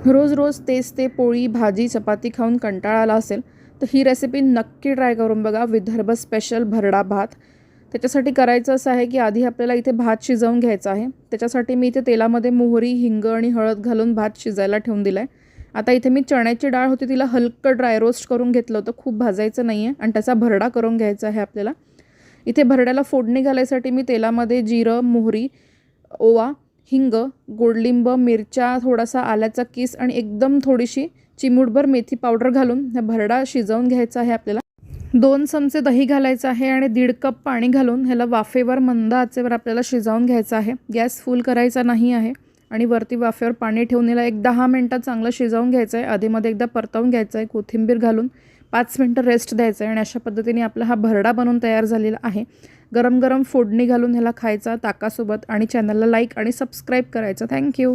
रोज रोज तेच ते पोळी भाजी चपाती खाऊन कंटाळा आला असेल तर ही रेसिपी नक्की ट्राय करून बघा. विदर्भ स्पेशल भरडा भात. त्याच्यासाठी करायचं असं आहे की आधी आपल्याला इथे भात शिजवून घ्यायचा आहे. त्याच्यासाठी मी इथे तेलामध्ये मोहरी हिंग आणि हळद घालून भात शिजायला ठेवून दिला आहे. आता इथे मी चण्याची डाळ होती तिला हलकं ड्राय रोस्ट करून घेतलं होतं. खूप भाजायचं नाही आहे आणि त्याचा भरडा करून घ्यायचा आहे आपल्याला. इथे भरड्याला फोडणी घालायसाठी मी तेलामध्ये जिरं मोहरी ओवा हिंग गोडलिंब मिरच्या थोडासा आल्याचा किस आणि एकदम थोडीशी चिमूटभर मेथी पावडर घालून हा भरडा शिजवून घ्यायचा आहे आपल्याला. 2 चमचे दही घालायचं आहे आणि 1.5 कप पाणी घालून ह्याला वाफेवर मंद आचेवर आपल्याला शिजवून घ्यायचं आहे. गॅस फुल करायचा नाही आहे आणि वरती वाफेवर पाणी ठेवून ह्याला 10 मिनटात चांगलं शिजवून घ्यायचं आहे. आधीमध्ये एकदा परतवून घ्यायचं आहे. कोथिंबीर घालून 5 मिनटं रेस्ट द्यायचं आहे आणि अशा पद्धतीने आपला हा भरडा बनवून तयार झालेला आहे. गरम गरम फोडणी घालून ह्याला खायचा ताकासोबत आणि चॅनलला लाईक आणि सबस्क्राईब करायचं. थँक्यू.